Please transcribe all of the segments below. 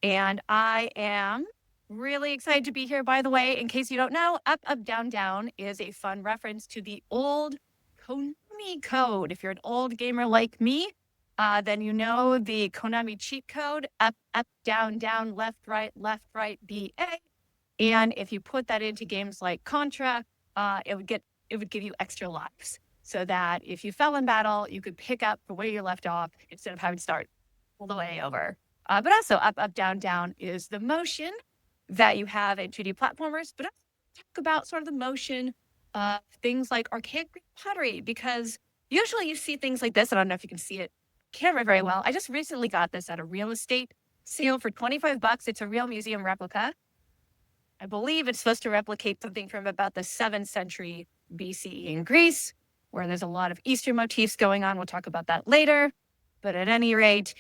And I am really excited to be here. By the way, in case you don't know, Up, Up, Down, Down is a fun reference to the old Konami code. If you're an old gamer like me, then you know the Konami cheat code, up, up, down, down, left, right, B, A. And if you put that into games like Contra, it would give you extra lives, so that if you fell in battle, you could pick up where you left off instead of having to start all the way over. But also, up, up, down, down is the motion that you have in 2D platformers. But I talk about sort of the motion of things like archaic Greek pottery, because usually you see things like this. I don't know if you can see it camera very well. I just recently got this at a real estate sale for $25. It's a real museum replica. I believe it's supposed to replicate something from about the 7th century BCE in Greece, where there's a lot of Easter motifs going on. We'll talk about that later. But at any rate,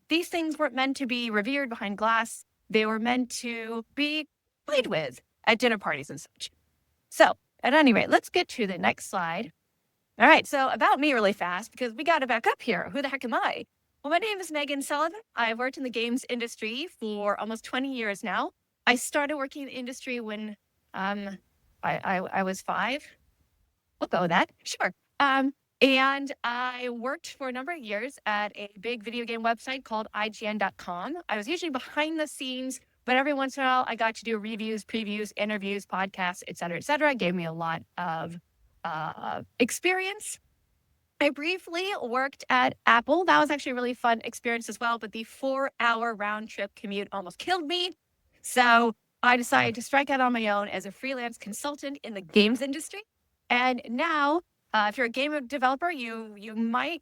these things weren't meant to be revered behind glass. They were meant to be played with at dinner parties and such. So at any rate, let's get to the next slide. All right, so about me really fast, because we got to back up here. Who the heck am I? Well, my name is Meghan Sullivan. I've worked in the games industry for almost 20 years now. I started working in the industry when I was 5. We'll go with that. Sure. And I worked for a number of years at a big video game website called IGN.com. I was usually behind the scenes, but every once in a while I got to do reviews, previews, interviews, podcasts, et cetera, et cetera. It gave me a lot of experience. I briefly worked at Apple. That was actually a really fun experience as well, but the 4-hour round trip commute almost killed me. So I decided to strike out on my own as a freelance consultant in the games industry. And now, if you're a game developer, you might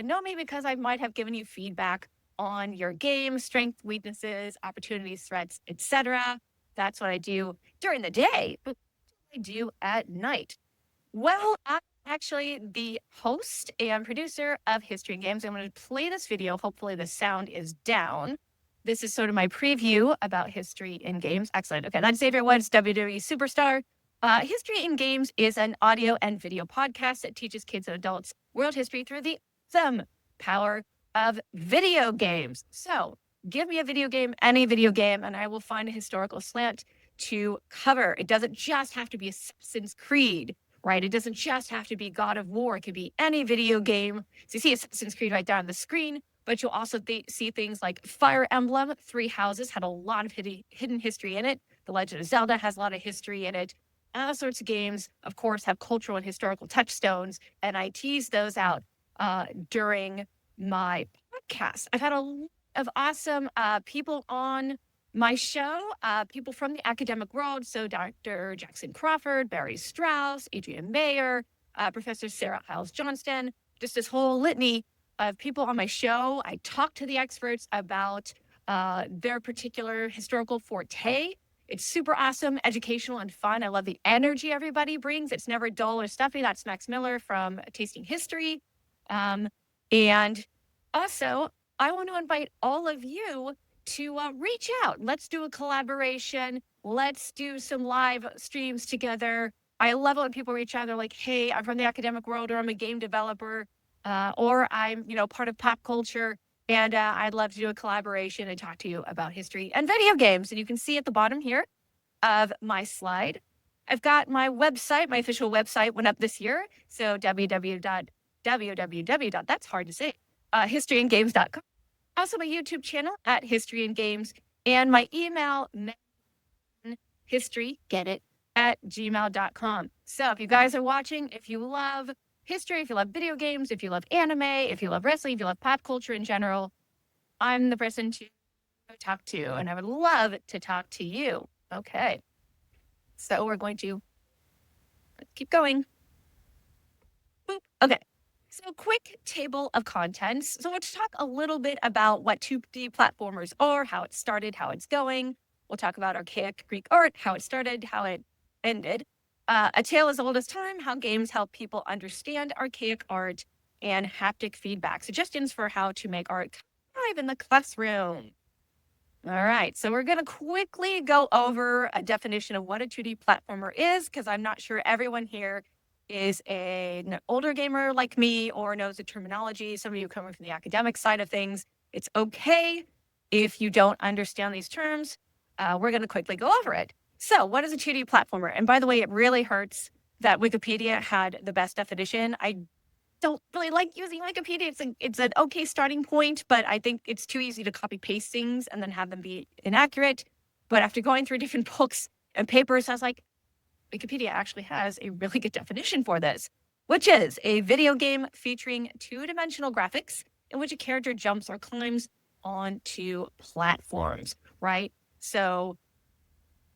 know me because I might have given you feedback on your game, strengths, weaknesses, opportunities, threats, etc. That's what I do during the day, but what do I do at night? Well, I'm actually the host and producer of History in Games. I'm going to play this video. Hopefully the sound is down. This is sort of my preview about History in Games. Excellent. Okay, that's Xavier Woods, WWE superstar. History in Games is an audio and video podcast that teaches kids and adults world history through the awesome power of video games. So give me a video game, any video game, and I will find a historical slant to cover. It doesn't just have to be Assassin's Creed, right? It doesn't just have to be God of War. It could be any video game. So you see Assassin's Creed right there on the screen, but you'll also see things like Fire Emblem. 3 Houses had a lot of hidden history in it. The Legend of Zelda has a lot of history in it. All sorts of games, of course, have cultural and historical touchstones, and I tease those out during my podcast. I've had a lot of awesome people on my show, people from the academic world. So Dr. Jackson Crawford, Barry Strauss, Adrian Mayer, Professor Sarah Hiles Johnston, just this whole litany of people on my show. I talk to the experts about their particular historical forte. It's super awesome, educational, and fun. I love the energy everybody brings. It's never dull or stuffy. That's Max Miller from Tasting History. And also, I want to invite all of you to reach out. Let's do a collaboration. Let's do some live streams together. I love it when people reach out. They're like, hey, I'm from the academic world, or I'm a game developer, or I'm, part of pop culture. And I'd love to do a collaboration and talk to you about history and video games. And you can see at the bottom here of my slide, I've got my website. My official website went up this year. So www. That's hard to say. Historyandgames.com. Also my YouTube channel at History and Games. And my email, historygetit@gmail.com. So if you guys are watching, if you love history, if you love video games, if you love anime, if you love wrestling, if you love pop culture in general, I'm the person to talk to, and I would love to talk to you. Okay. So we're going to keep going. Boop. Okay. So quick table of contents. So let's talk a little bit about what 2D platformers are, how it started, how it's going. We'll talk about archaic Greek art, how it started, how it ended. A tale as old as time, how games help people understand archaic art, and haptic feedback, suggestions for how to make art live in the classroom. All right, so we're going to quickly go over a definition of what a 2D platformer is, because I'm not sure everyone here is an older gamer like me or knows the terminology. Some of you coming from the academic side of things, it's okay If you don't understand these terms, we're going to quickly go over it. So what is a 2D platformer? And by the way, it really hurts that Wikipedia had the best definition. I don't really like using Wikipedia. It's an okay starting point, but I think it's too easy to copy paste things and then have them be inaccurate. But after going through different books and papers, I was like, Wikipedia actually has a really good definition for this, which is a video game featuring two-dimensional graphics in which a character jumps or climbs onto platforms, right? So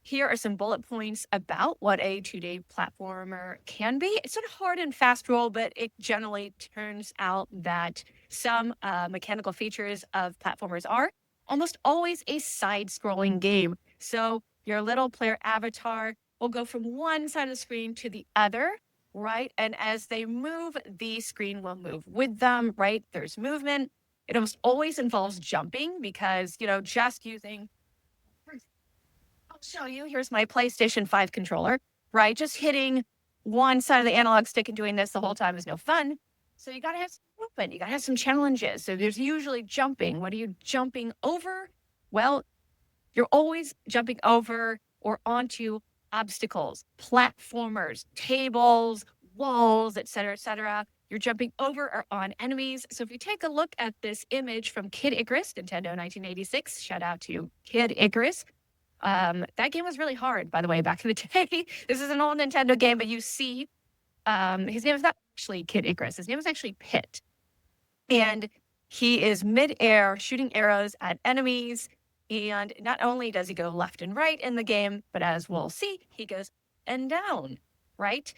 here are some bullet points about what a 2D platformer can be. It's sort of hard and fast roll, but it generally turns out that some mechanical features of platformers are almost always a side-scrolling game. So your little player avatar will go from one side of the screen to the other, right? And as they move, the screen will move with them, right? There's movement. It almost always involves jumping because, just using, I'll show you, here's my PlayStation 5 controller, right? Just hitting one side of the analog stick and doing this the whole time is no fun. So you got to have some movement. You got to have some challenges. So there's usually jumping. What are you jumping over? Well, you're always jumping over or onto obstacles, platformers, tables, walls, et cetera, et cetera. You're jumping over or on enemies. So if you take a look at this image from Kid Icarus, Nintendo 1986, shout out to Kid Icarus. That game was really hard, by the way, back in the day. This is an old Nintendo game, but you see, his name is not actually Kid Icarus. His name is actually Pit. And he is mid-air shooting arrows at enemies. And not only does he go left and right in the game, but as we'll see, he goes and down, right?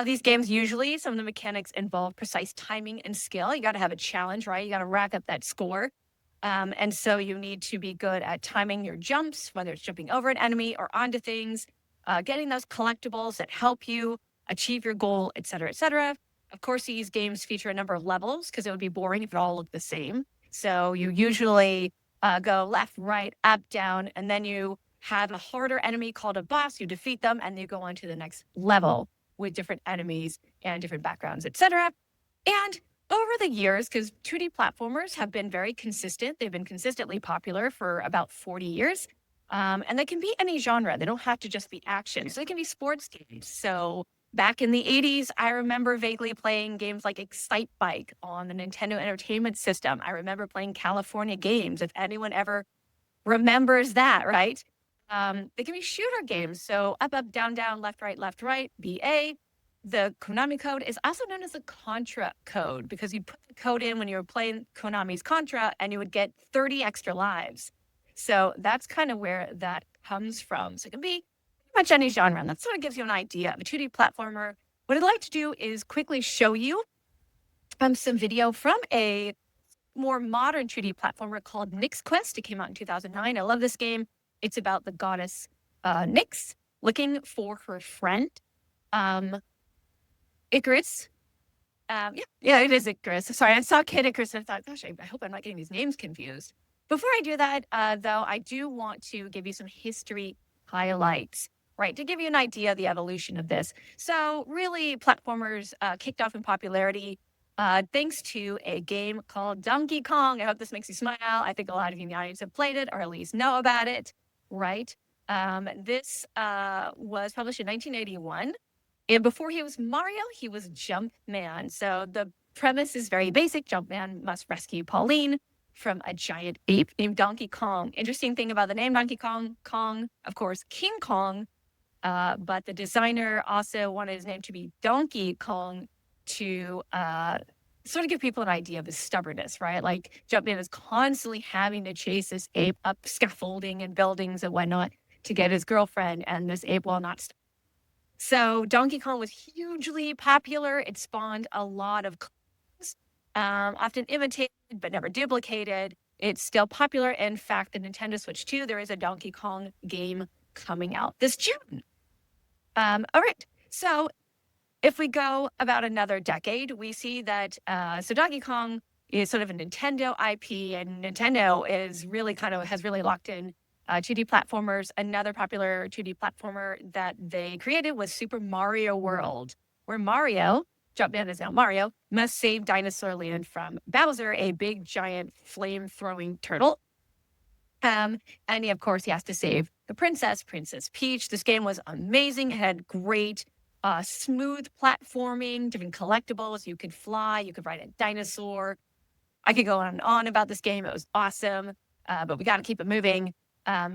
These games, usually some of the mechanics involve precise timing and skill. You got to have a challenge, right? You got to rack up that score. And so you need to be good at timing your jumps, whether it's jumping over an enemy or onto things, getting those collectibles that help you achieve your goal, et cetera, et cetera. Of course, these games feature a number of levels because it would be boring if it all looked the same. So you usually go left, right, up, down, and then you have a harder enemy called a boss. You defeat them, and you go on to the next level with different enemies and different backgrounds, et cetera. And over the years, because 2D platformers have been very consistent, they've been consistently popular for about 40 years. And they can be any genre. They don't have to just be action. So they can be sports games. So back in the 80s, I remember vaguely playing games like Excite Bike on the Nintendo Entertainment System. I remember playing California Games, if anyone ever remembers that, right? They can be shooter games. So up, up, down, down, left, right, BA. The Konami code is also known as the Contra code because you put the code in when you were playing Konami's Contra and you would get 30 extra lives. So that's kind of where that comes from. So it can be pretty much any genre, and that sort of gives you an idea of a 2D platformer. What I'd like to do is quickly show you some video from a more modern 2D platformer called Nyx Quest. It came out in 2009. I love this game. It's about the goddess Nyx looking for her friend. Icarus. Yeah, it is Icarus. Sorry, I saw Kid Icarus and I thought, gosh, I hope I'm not getting these names confused. Before I do that, though, I do want to give you some history highlights, right, to give you an idea of the evolution of this. So really, platformers kicked off in popularity thanks to a game called Donkey Kong. I hope this makes you smile. I think a lot of you in the audience have played it or at least know about it, right? This was published in 1981. And before he was Mario, he was Jumpman. So the premise is very basic. Jumpman must rescue Pauline from a giant ape named Donkey Kong. Interesting thing about the name Donkey Kong, of course, King Kong. But the designer also wanted his name to be Donkey Kong to sort of give people an idea of his stubbornness, right? Like Jumpman is constantly having to chase this ape up scaffolding and buildings and whatnot to get his girlfriend, and this ape will not stop. So Donkey Kong was hugely popular. It spawned a lot of clones, often imitated but never duplicated. It's still popular. In fact, the Nintendo Switch 2, there is a Donkey Kong game coming out this June. All right. So if we go about another decade, we see that so Donkey Kong is sort of a Nintendo IP, and Nintendo is really has really locked in 2D platformers. Another popular 2D platformer that they created was Super Mario World, where Mario, Jumpman is now Mario, must save Dinosaur Land from Bowser, a big, giant, flame-throwing turtle. And of course, he has to save the princess, Princess Peach. This game was amazing. It had great, smooth platforming, different collectibles. You could fly, you could ride a dinosaur. I could go on and on about this game. It was awesome, but we got to keep it moving.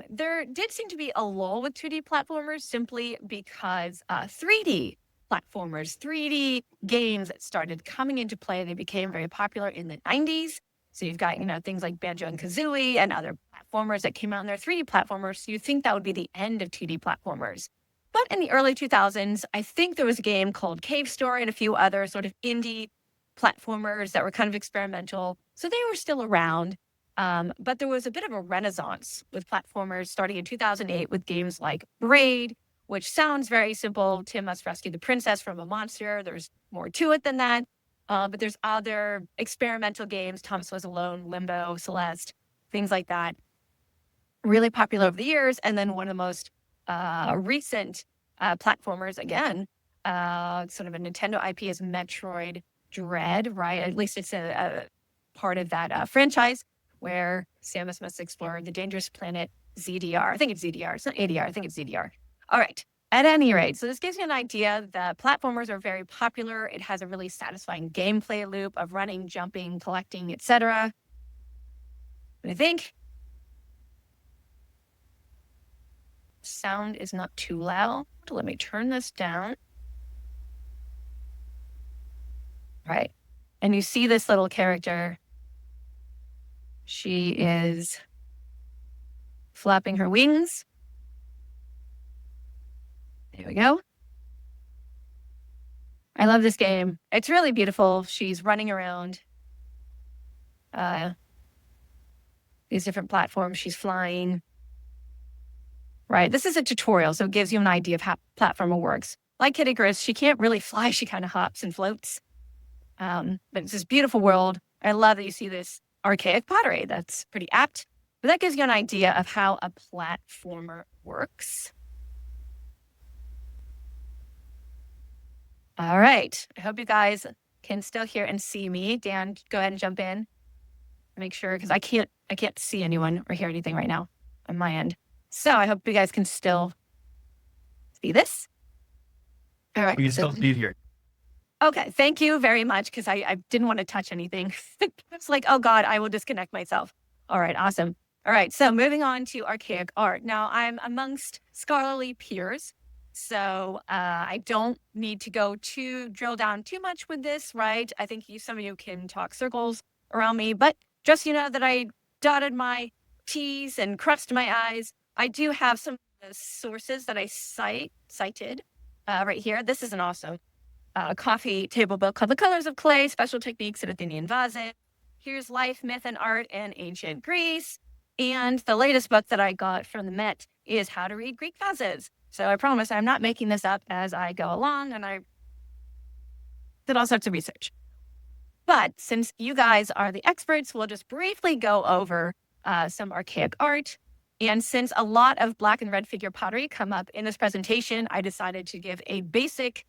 There did seem to be a lull with 2D platformers simply because 3D platformers, 3D games that started coming into play. They became very popular in the 90s. So you've got, things like Banjo and Kazooie and other platformers that came out in their 3D platformers. So you'd think that would be the end of 2D platformers. But in the early 2000s, I think there was a game called Cave Story and a few other sort of indie platformers that were kind of experimental. So they were still around. But there was a bit of a renaissance with platformers starting in 2008 with games like Braid, which sounds very simple. Tim must rescue the princess from a monster. There's more to it than that. But there's other experimental games. Thomas Was Alone, Limbo, Celeste, things like that. Really popular over the years. And then one of the most recent platformers, again, sort of a Nintendo IP is Metroid Dread, right? At least it's a part of that franchise where Samus must explore the dangerous planet ZDR. I think it's ZDR. It's not ADR. I think it's ZDR. All right. At any rate, so this gives you an idea that platformers are very popular. It has a really satisfying gameplay loop of running, jumping, collecting, etc. But I think sound is not too loud. Let me turn this down. Right. And you see this little character. She is flapping her wings. There we go. I love this game. It's really beautiful. She's running around these different platforms. She's flying. Right. This is a tutorial, so it gives you an idea of how platformer works. Like Kid Icarus, she can't really fly. She kind of hops and floats. But it's this beautiful world. I love that you see this archaic pottery. That's pretty apt. But that gives you an idea of how a platformer works. All right. I hope you guys can still hear and see me. Dan, go ahead and jump in. Make sure, because I can't see anyone or hear anything right now on my end. So I hope you guys can still see this. All right. We can still see it here. Okay. Thank you very much, because I didn't want to touch anything. It's like, oh God, I will disconnect myself. All right. Awesome. All right. So moving on to archaic art. Now I'm amongst scholarly peers. So I don't need to drill down too much with this, right? I think some of you can talk circles around me, but just that I dotted my T's and crossed my I's. I do have some sources that I cited right here. This is an awesome coffee table book called The Colors of Clay, Special Techniques in Athenian Vases. Here's Life, Myth, and Art in Ancient Greece. And the latest book that I got from the Met is How to Read Greek Vases. So I promise I'm not making this up as I go along, and I did all sorts of research. But since you guys are the experts, we'll just briefly go over some archaic art. And since a lot of black and red figure pottery come up in this presentation, I decided to give a basic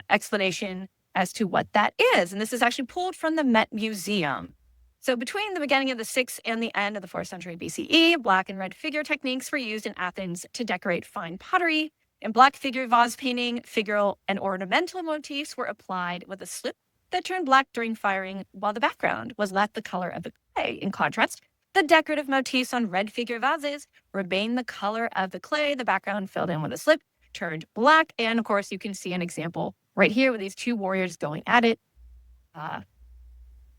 explanation as to what that is. And this is actually pulled from the Met Museum. So between the beginning of the 6th and the end of the 4th century BCE, black and red figure techniques were used in Athens to decorate fine pottery. In black figure vase painting, figural and ornamental motifs were applied with a slip that turned black during firing, while the background was left the color of the clay. In contrast, the decorative motifs on red figure vases remained the color of the clay. The background filled in with a slip turned black. And of course, you can see an example right here with these two warriors going at it.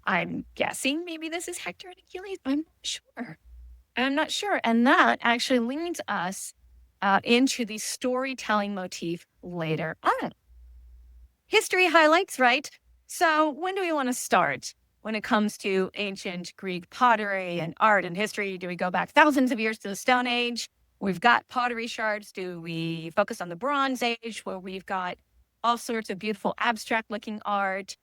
I'm guessing maybe this is Hector and Achilles. I'm not sure. And that actually leads us into the storytelling motif later on. History highlights, right? So when do we want to start when it comes to ancient Greek pottery and art and history? Do we go back thousands of years to the Stone Age? We've got pottery shards. Do we focus on the Bronze Age, where we've got all sorts of beautiful abstract looking art?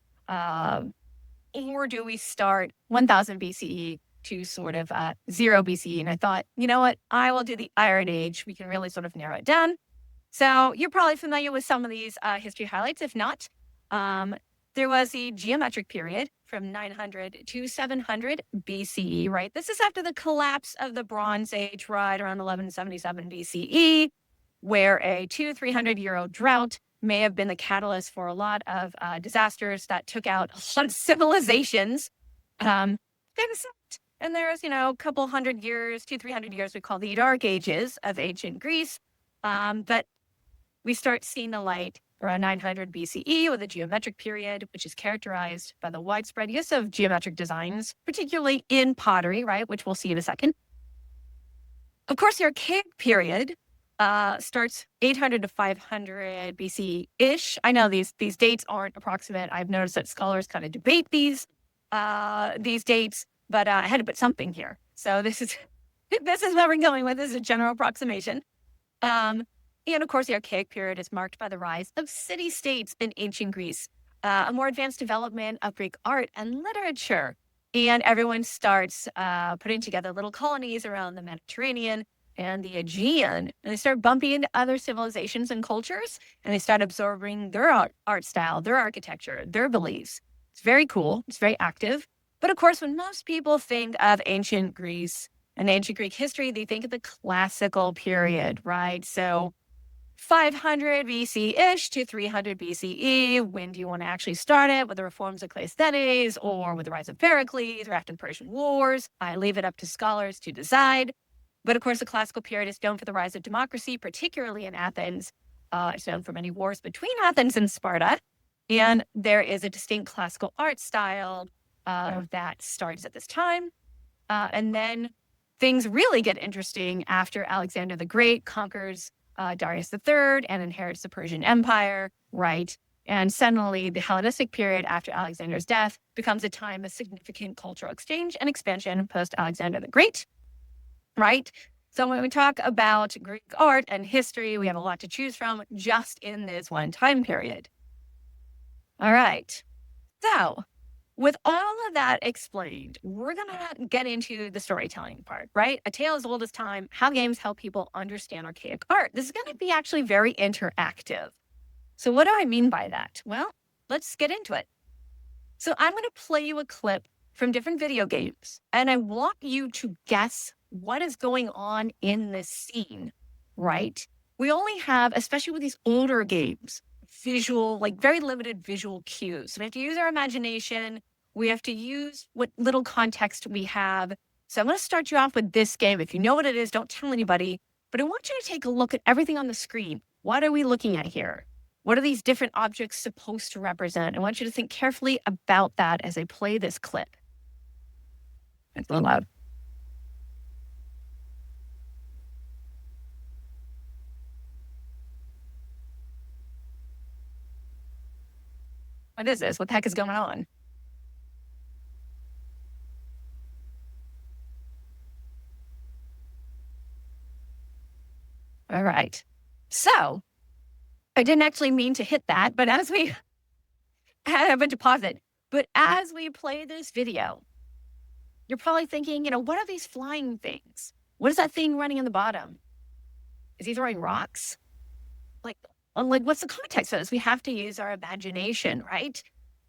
Or do we start 1000 BCE to sort of 0 BCE? And I thought, you know what? I will do the Iron Age. We can really sort of narrow it down. So you're probably familiar with some of these history highlights. If not, There was the geometric period from 900 to 700 BCE, right? This is after the collapse of the Bronze Age, right around 1177 BCE, where a 300-year-old drought may have been the catalyst for a lot of disasters that took out a lot of civilizations. And there's, a couple hundred years, 300 years, we call the Dark Ages of ancient Greece. But we start seeing the light around 900 BCE with a geometric period, which is characterized by the widespread use of geometric designs, particularly in pottery, right, which we'll see in a second. Of course, the Archaic period starts 800 to 500 BCE-ish. I know these dates aren't approximate. I've noticed that scholars kind of debate these dates, but I had to put something here. So this is what we're going with. This is a general approximation. And of course, the Archaic period is marked by the rise of city-states in ancient Greece, a more advanced development of Greek art and literature. And everyone starts putting together little colonies around the Mediterranean and the Aegean. And they start bumping into other civilizations and cultures, and they start absorbing their art style, their architecture, their beliefs. It's very cool. It's very active. But of course, when most people think of ancient Greece and ancient Greek history, they think of the classical period, right? So 500 BC-ish to 300 BCE. When do you want to actually start it? With the reforms of Cleisthenes or with the rise of Pericles or after the Persian Wars? I leave it up to scholars to decide. But of course, the classical period is known for the rise of democracy, particularly in Athens. It's known for many wars between Athens and Sparta. And there is a distinct classical art style that starts at this time. And then things really get interesting after Alexander the Great conquers Darius III and inherits the Persian Empire, right? And suddenly, the Hellenistic period after Alexander's death becomes a time of significant cultural exchange and expansion post-Alexander the Great, right? So when we talk about Greek art and history, we have a lot to choose from just in this one time period. All right. So with all of that explained, we're going to get into the storytelling part, right? A tale as old as time, how games help people understand archaic art. This is going to be actually very interactive. So what do I mean by that? Well, let's get into it. So I'm going to play you a clip from different video games, and I want you to guess what is going on in this scene, right? We only have, especially with these older games, visual, like very limited visual cues. So we have to use our imagination. We have to use what little context we have. So I'm going to start you off with this game. If you know what it is, don't tell anybody. But I want you to take a look at everything on the screen. What are we looking at here? What are these different objects supposed to represent? I want you to think carefully about that as I play this clip. It's a little loud. What is this? What the heck is going on? All right. So I didn't actually mean to hit that, but as we had a bunch of pause it, but as we play this video, you're probably thinking, what are these flying things? What is that thing running in the bottom? Is he throwing rocks? Like what's the context of this? We have to use our imagination, right?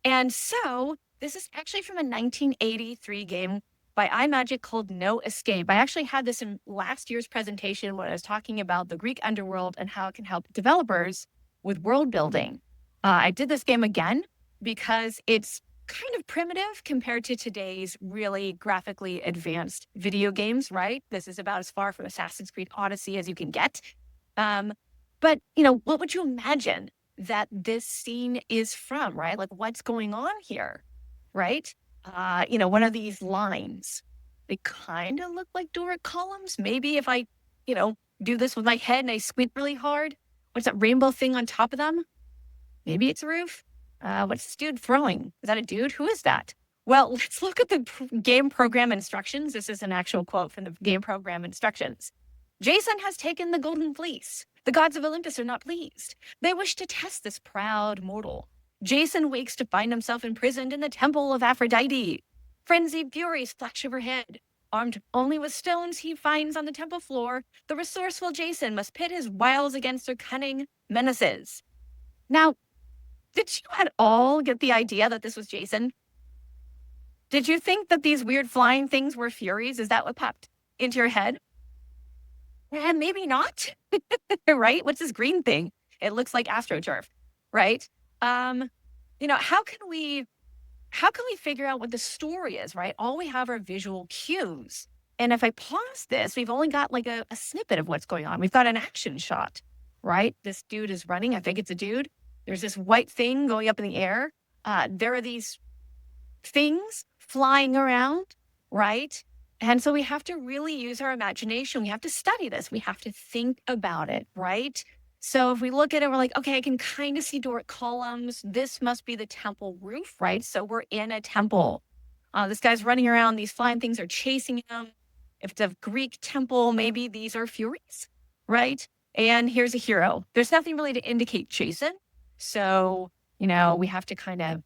And so this is actually from a 1983 game by iMagic called No Escape. I actually had this in last year's presentation when I was talking about the Greek underworld and how it can help developers with world building. I did this game again because it's kind of primitive compared to today's really graphically advanced video games, right? This is about as far from Assassin's Creed Odyssey as you can get. But, what would you imagine that this scene is from, right? Like what's going on here, right? One of these lines, they kind of look like Doric columns. Maybe if I, do this with my head and I squint really hard, what's that rainbow thing on top of them? Maybe it's a roof. What's this dude throwing? Is that a dude? Who is that? Well, let's look at the game program instructions. This is an actual quote from the game program instructions. Jason has taken the golden fleece. The gods of Olympus are not pleased. They wish to test this proud mortal. Jason wakes to find himself imprisoned in the temple of Aphrodite. Frenzied furies flash overhead. Armed only with stones he finds on the temple floor, the resourceful Jason must pit his wiles against their cunning menaces. Now, Did you at all get the idea that this was Jason? Did you think that these weird flying things were Furies? Is that what popped into your head? And maybe not, right? What's this green thing? It looks like AstroTurf, right? Um, how can we figure out what the story is, right? All we have are visual cues. And if I pause this, we've only got like a snippet of what's going on. We've got an action shot, right? This dude is running. I think it's a dude. There's this white thing going up in the air. There are these things flying around, right? And so we have to really use our imagination. We have to study this. We have to think about it, right? So if we look at it, we're like, okay, I can kind of see Doric columns. This must be the temple roof, right? So we're in a temple. This guy's running around. These flying things are chasing him. If it's a Greek temple, maybe these are Furies, right? And here's a hero. There's nothing really to indicate Jason. So, we have to kind of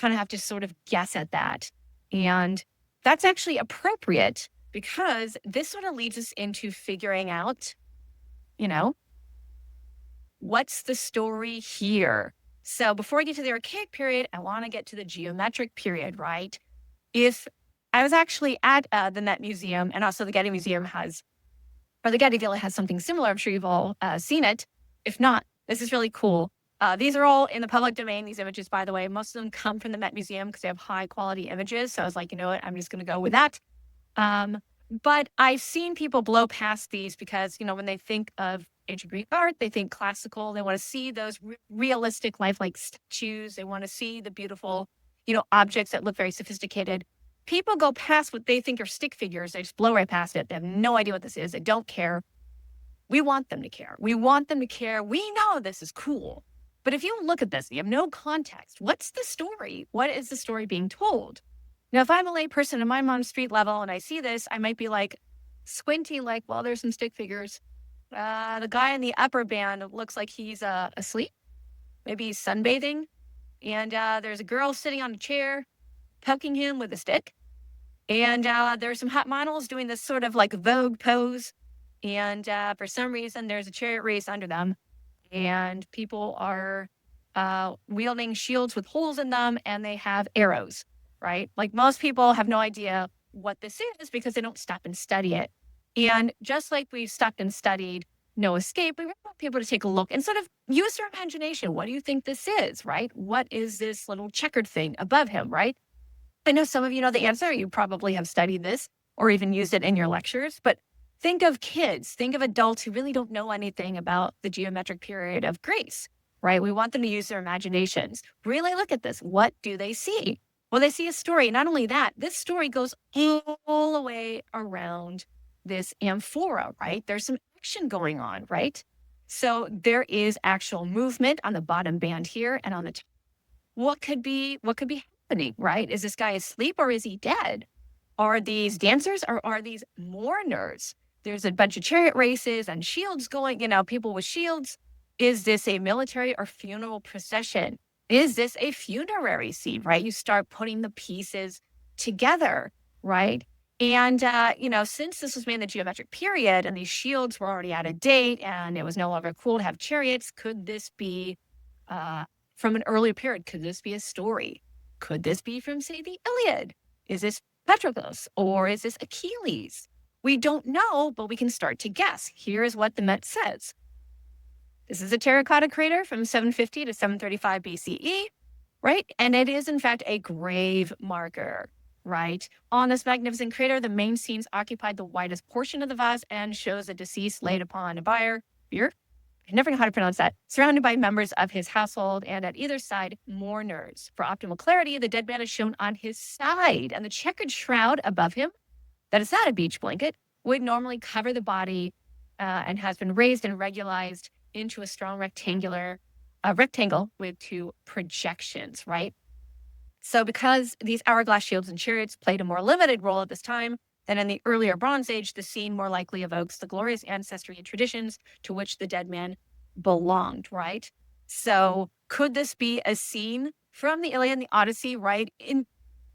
have to sort of guess at that. And that's actually appropriate because this sort of leads us into figuring out, what's the story here? So before I get to the Archaic period, I want to get to the geometric period, right? If I was actually at the Met Museum, and also the Getty Museum the Getty Villa has something similar. I'm sure you've all seen it. If not, this is really cool. These are all in the public domain, these images, by the way. Most of them come from the Met Museum because they have high quality images. So I was like, you know what, I'm just going to go with that. But I've seen people blow past these because, when they think of ancient Greek art, they think classical. They want to see those realistic, lifelike statues. They want to see the beautiful, objects that look very sophisticated. People go past what they think are stick figures. They just blow right past it. They have no idea what this is. They don't care. We want them to care. We want them to care. We know this is cool. But if you look at this, you have no context. What's the story? What is the story being told? Now, if I'm a lay person and I'm on street level and I see this, I might be like squinty, like, well, there's some stick figures. The guy in the upper band looks like he's asleep. Maybe he's sunbathing. And there's a girl sitting on a chair, poking him with a stick. And there's some hot models doing this sort of like Vogue pose. And for some reason, there's a chariot race under them. And people are wielding shields with holes in them, and they have arrows, right? Like most people have no idea what this is because they don't stop and study it. And just like we've stopped and studied No Escape, we want people to take a look and sort of use their imagination. What do you think this is, right? What is this little checkered thing above him, right? I know some of you know the answer. You probably have studied this or even used it in your lectures, but think of kids, think of adults who really don't know anything about the geometric period of Greece, right? We want them to use their imaginations. Really look at this. What do they see? Well, they see a story. Not only that, this story goes all the way around this amphora, right? There's some action going on, right? So there is actual movement on the bottom band here and on the top. What could be happening, right? Is this guy asleep or is he dead? Are these dancers or are these mourners? There's a bunch of chariot races and shields going, people with shields. Is this a military or funeral procession? Is this a funerary scene, right? You start putting the pieces together, right? And, since this was made in the geometric period and these shields were already out of date and it was no longer cool to have chariots, could this be from an earlier period? Could this be a story? Could this be from, say, the Iliad? Is this Patroclus or is this Achilles? We don't know, but we can start to guess. Here is what the Met says. This is a terracotta crater from 750 to 735 BCE, right? And it is, in fact, a grave marker, right? On this magnificent crater, the main scenes occupied the widest portion of the vase and shows a deceased laid upon a bier. I never know how to pronounce that. Surrounded by members of his household, and at either side, mourners. For optimal clarity, the dead man is shown on his side, and the checkered shroud above him, that is not a beach blanket, would normally cover the body and has been raised and regularized into a strong rectangle with two projections, right? So because these hourglass shields and chariots played a more limited role at this time than in the earlier Bronze Age, the scene more likely evokes the glorious ancestry and traditions to which the dead man belonged, right? So could this be a scene from the Iliad and the Odyssey, right?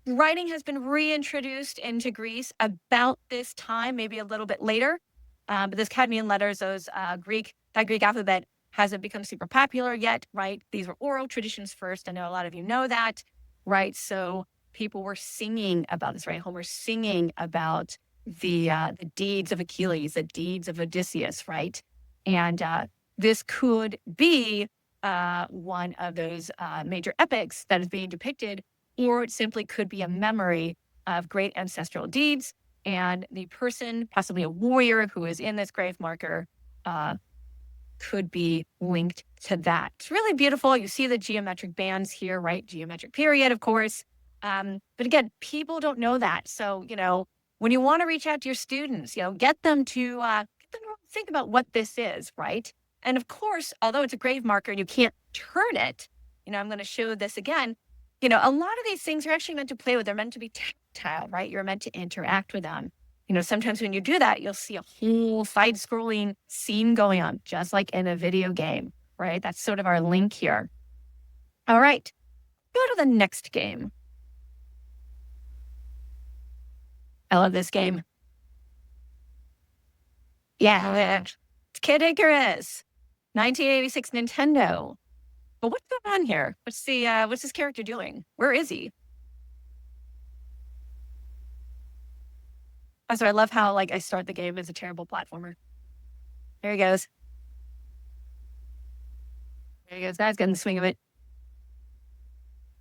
Writing has been reintroduced into Greece about this time, maybe a little bit later. But those Cadmean letters, that Greek alphabet hasn't become super popular yet, right? These were oral traditions first. I know a lot of you know that, right? So people were singing about this, right? Homer singing about the deeds of Achilles, the deeds of Odysseus, right? And this could be one of those major epics that is being depicted, or it simply could be a memory of great ancestral deeds. And the person, possibly a warrior who is in this grave marker, could be linked to that. It's really beautiful. You see the geometric bands here, right? Geometric period, of course. But again, people don't know that. So, when you want to reach out to your students, get them to think about what this is, right? And of course, although it's a grave marker and you can't turn it, I'm going to show this again. A lot of these things are actually meant to play with. They're meant to be tactile, right? You're meant to interact with them. Sometimes when you do that, you'll see a whole side-scrolling scene going on, just like in a video game, right? That's sort of our link here. All right, go to the next game. I love this game. Yeah, it's Kid Icarus, 1986 Nintendo. But what's going on here? What's this character doing? Where is he? So I love how I start the game as a terrible platformer. There he goes. There he goes. Guys, getting the swing of it.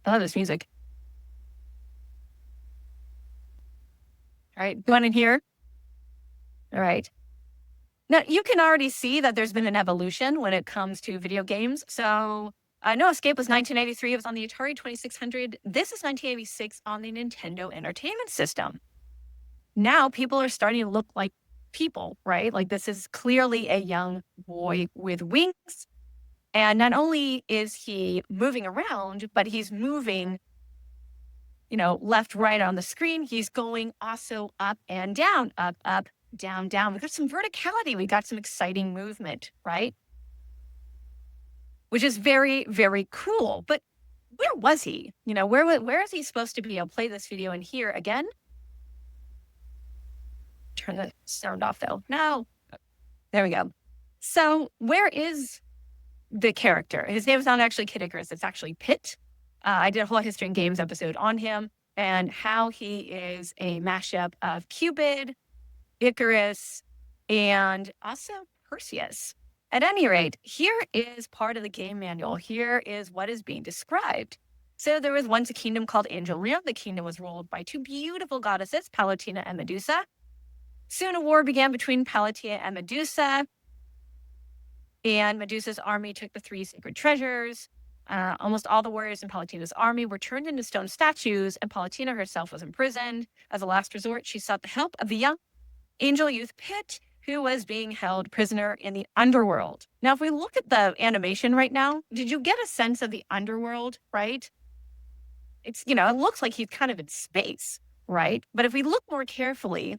I love this music. All right, go on in here. All right. Now, you can already see that there's been an evolution when it comes to video games. So, No Escape was 1983. It was on the Atari 2600. This is 1986 on the Nintendo Entertainment System. Now, people are starting to look like people, right? This is clearly a young boy with wings. And not only is he moving around, but he's moving left, right on the screen. He's going also up and down, up, down, down. We got some verticality. We got some exciting movement, right? Which is very, very cool. But where was he? Where is he supposed to be? I'll play this video in here again. Turn the sound off though. No. There we go. So where is the character? His name is not actually Kid Icarus. It's actually Pitt. I did a whole history and games episode on him and how he is a mashup of Cupid, Icarus, and also Perseus. At any rate, here is part of the game manual. Here is what is being described. So there was once a kingdom called Angelia. The kingdom was ruled by two beautiful goddesses, Palutena and Medusa. Soon a war began between Palutena and Medusa. And Medusa's army took the three sacred treasures. Almost all the warriors in Palutena's army were turned into stone statues, and Palutena herself was imprisoned. As a last resort, she sought the help of the young angel youth Pitt, who was being held prisoner in the underworld. Now, if we look at the animation right now, did you get a sense of the underworld, right? It looks like he's kind of in space, right? But if we look more carefully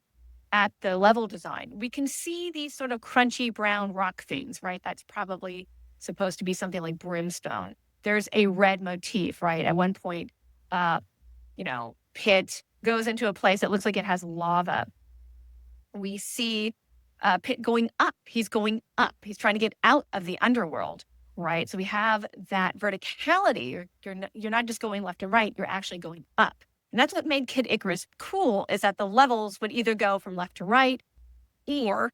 at the level design, we can see these sort of crunchy brown rock things, right? That's probably supposed to be something like brimstone. There's a red motif, right? At one point, Pitt goes into a place that looks like it has lava. We see Pitt going up. He's going up. He's trying to get out of the underworld, right? So we have that verticality. You're not just going left and right. You're actually going up. And that's what made Kid Icarus cool, is that the levels would either go from left to right, or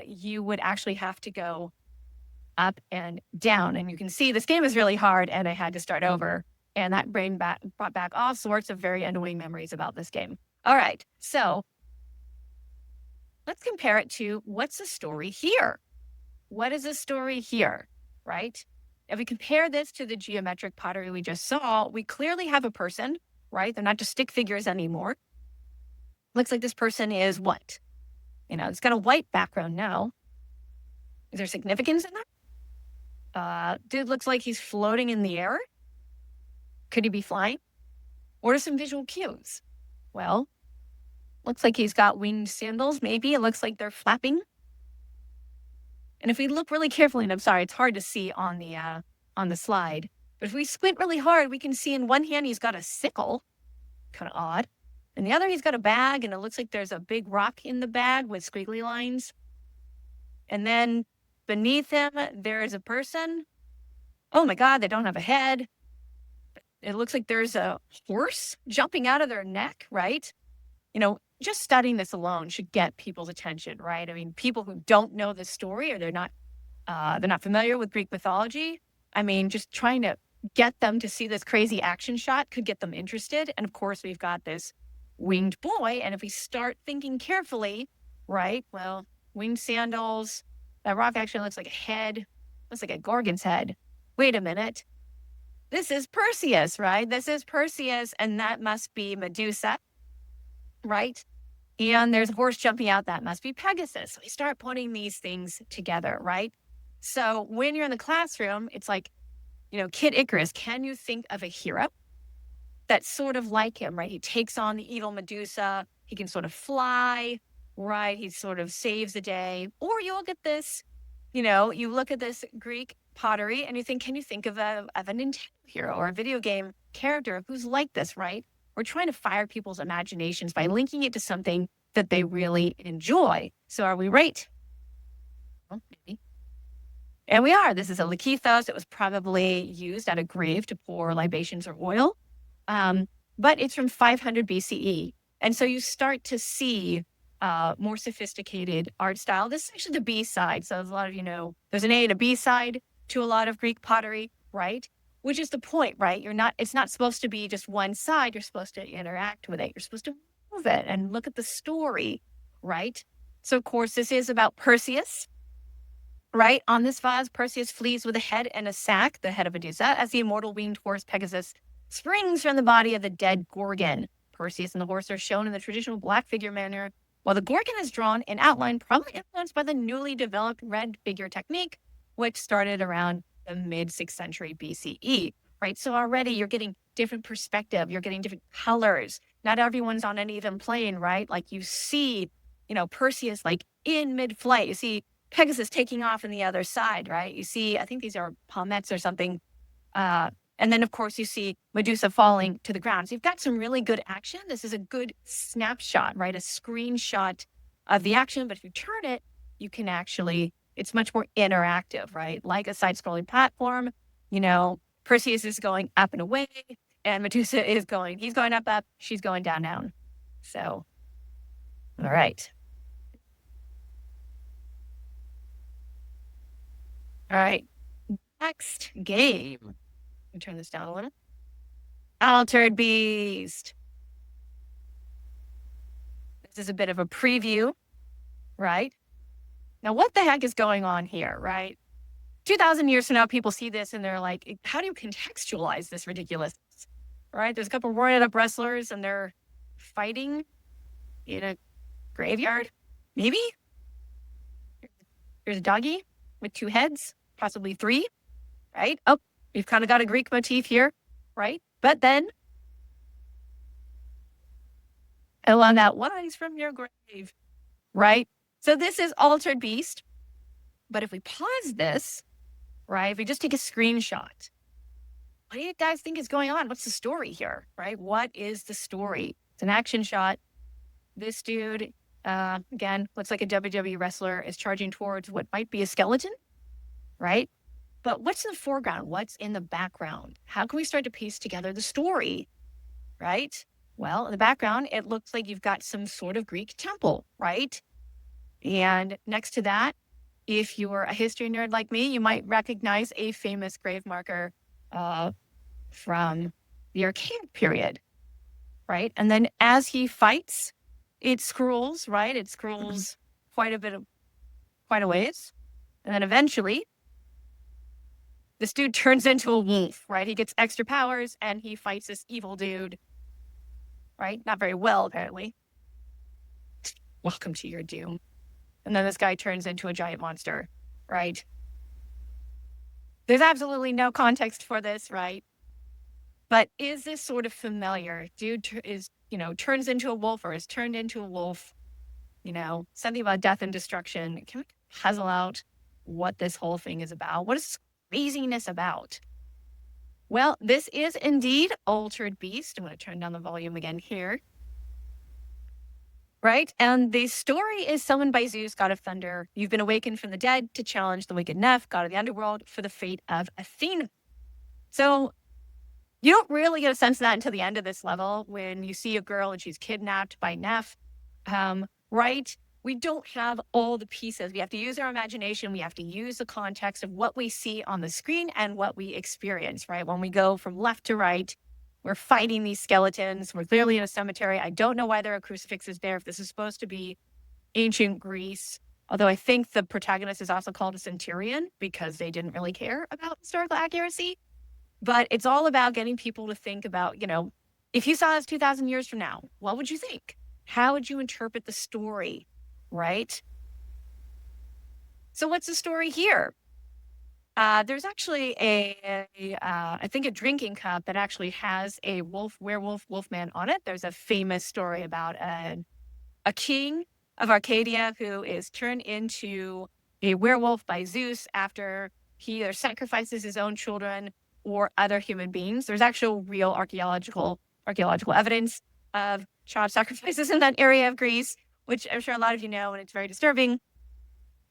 you would actually have to go up and down. And you can see this game is really hard, and I had to start over. And that brought back all sorts of very annoying memories about this game. All right, so let's compare it to what's the story here? What is the story here, right? If we compare this to the geometric pottery we just saw, we clearly have a person, right? They're not just stick figures anymore. Looks like this person is what? It's got a white background now. Is there significance in that? Dude looks like he's floating in the air. Could he be flying? What are some visual cues? Well, looks like he's got winged sandals, maybe. It looks like they're flapping. And if we look really carefully, and I'm sorry, it's hard to see on the slide, but if we squint really hard, we can see in one hand he's got a sickle, kind of odd. In the other, he's got a bag, and it looks like there's a big rock in the bag with squiggly lines. And then Beneath him, there is a person. Oh my God, they don't have a head. It looks like there's a horse jumping out of their neck, right? Just studying this alone should get people's attention, right? I mean, people who don't know this story or they're not familiar with Greek mythology. I mean, just trying to get them to see this crazy action shot could get them interested. And of course, we've got this winged boy. And if we start thinking carefully, right? Well, winged sandals, that rock actually looks like a head, looks like a Gorgon's head. Wait a minute. This is Perseus, right? This is Perseus, and that must be Medusa, right? And there's a horse jumping out. That must be Pegasus. So we start putting these things together, right? So when you're in the classroom, it's like, Kid Icarus, can you think of a hero that's sort of like him, right? He takes on the evil Medusa. He can sort of fly, right? He sort of saves the day. Or you look at this, you look at this Greek pottery and you think, can you think of a Nintendo hero or a video game character who's like this, right? We're trying to fire people's imaginations by linking it to something that they really enjoy. So are we right? Well, maybe. And we are. This is a lakithos. It was probably used at a grave to pour libations or oil. But it's from 500 BCE. And so you start to see more sophisticated art style. This is actually the B side. So as a lot of you know, there's an A and a B side to a lot of Greek pottery, right? Which is the point, right? It's not supposed to be just one side. You're supposed to interact with it. You're supposed to move it and look at the story, right? So of course, this is about Perseus. Right? On this vase, Perseus flees with a head and a sack, the head of Medusa, as the immortal winged horse Pegasus springs from the body of the dead Gorgon. Perseus and the horse are shown in the traditional black figure manner, while the Gorgon is drawn in outline, probably influenced by the newly developed red figure technique, which started around the mid-6th century BCE. Right? So already you're getting different perspective. You're getting different colors. Not everyone's on an even plane, right? Like you see, Perseus like in mid-flight. You see Pegasus taking off on the other side, right? You see, I think these are palmettes or something. And then, of course, you see Medusa falling to the ground. So you've got some really good action. This is a good snapshot, right? A screenshot of the action. But if you turn it, you can actually, it's much more interactive, right? Like a side-scrolling platform, Perseus is going up and away, and Medusa he's going up, up, she's going down, down. So, all right. All right. Next game. Let me turn this down a little. Altered Beast. This is a bit of a preview, right? Now, what the heck is going on here, right? 2,000 years from now, people see this and they're like, how do you contextualize this ridiculousness? Right? There's a couple of roided up wrestlers and they're fighting in a graveyard. Maybe? There's a doggy with 2 heads, possibly 3, right? Oh, we've kind of got a Greek motif here, right? But then, along that rise from your grave, right? So this is Altered Beast. But if we pause this, right, if we just take a screenshot, what do you guys think is going on? What's the story here, right? What is the story? It's an action shot. This dude, again, looks like a WWE wrestler, is charging towards what might be a skeleton, right? But what's in the foreground? What's in the background? How can we start to piece together the story, right? Well, in the background, it looks like you've got some sort of Greek temple, right? And next to that, if you're a history nerd like me, you might recognize a famous grave marker from the Archaic period, right? And then as he fights, it scrolls, right? It scrolls quite a ways. And then eventually, this dude turns into a wolf, right? He gets extra powers and he fights this evil dude, right? Not very well, apparently. Welcome to your doom. And then this guy turns into a giant monster, right? There's absolutely no context for this, right? But is this sort of familiar? Dude turns into a wolf or is turned into a wolf, something about death and destruction. Can we puzzle out what this whole thing is about? What is craziness about? Well, this is indeed Altered Beast. I'm going to turn down the volume again here. right? And the story is summoned by Zeus, god of thunder. You've been awakened from the dead to challenge the wicked Neph, god of the underworld, for the fate of Athena. So you don't really get a sense of that until the end of this level when you see a girl and she's kidnapped by Neph, right? We don't have all the pieces. We have to use our imagination. We have to use the context of what we see on the screen and what we experience, right? When we go from left to right, we're fighting these skeletons. We're clearly in a cemetery. I don't know why there are crucifixes there if this is supposed to be ancient Greece. Although I think the protagonist is also called a centurion because they didn't really care about historical accuracy. But it's all about getting people to think about, if you saw this 2,000 years from now, what would you think? How would you interpret the story, right? So what's the story here? There's actually I think a drinking cup that actually has a werewolf, wolfman on it. There's a famous story about a king of Arcadia who is turned into a werewolf by Zeus after he either sacrifices his own children or other human beings. There's actual real archaeological evidence of child sacrifices in that area of Greece, which I'm sure a lot of you know, and it's very disturbing.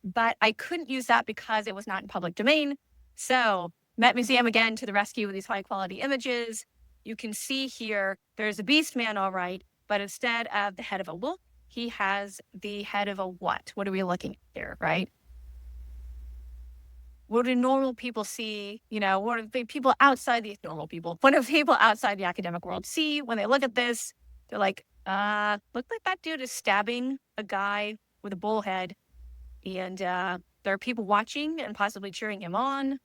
But I couldn't use that because it was not in public domain. So Met Museum again to the rescue with these high quality images. You can see here, there's a beast man, all right, but instead of the head of a wolf, he has the head of a what? What are we looking at here, right? What do normal people see? What do the people outside the normal people? What do people outside the academic world see when they look at this? They're like, look like that dude is stabbing a guy with a bullhead. And there are people watching and possibly cheering him on,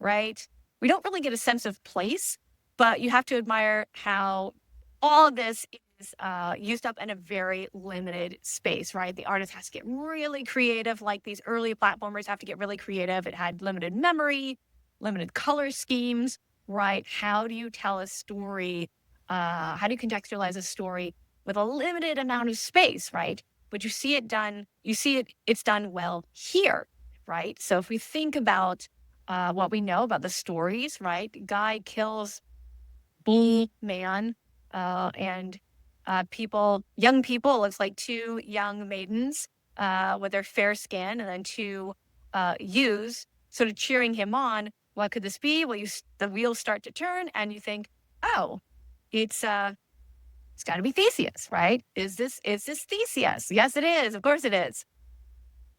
right? We don't really get a sense of place, but you have to admire how all of this is used up in a very limited space, right? The artist has to get really creative, like these early platformers have to get really creative. It had limited memory, limited color schemes, right? How do you tell a story? How do you contextualize a story with a limited amount of space, right? But you see it done, it's done well here, right? So if we think about what we know about the stories, right? Guy kills bull man and young people, looks like two young maidens with their fair skin, and then two youths sort of cheering him on. What could this be? Well, the wheels start to turn and you think, oh, it's got to be Theseus, right? Is this Theseus? Yes, it is. Of course it is.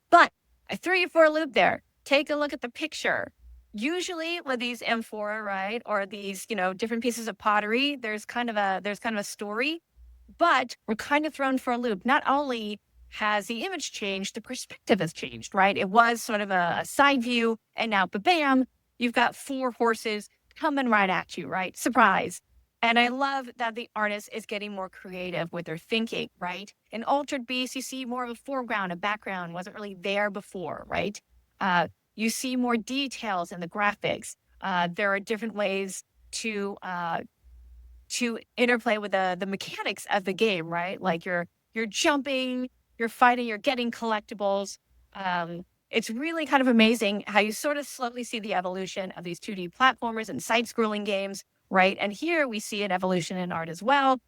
But I threw you for a loop there. Take a look at the picture. Usually with these amphora, right, or these, different pieces of pottery, there's kind of a story, but we're kind of thrown for a loop. Not only has the image changed, the perspective has changed, right? It was sort of a side view, and now, bam, you've got four horses coming right at you, right? Surprise. And I love that the artist is getting more creative with their thinking, right? In Altered Beast, you see more of a foreground, a background wasn't really there before, right? You see more details in the graphics. There are different ways to interplay with the mechanics of the game, right? Like you're jumping, you're fighting, you're getting collectibles. It's really kind of amazing how you sort of slowly see the evolution of these 2D platformers and side-scrolling games, right? And here we see an evolution in art as well.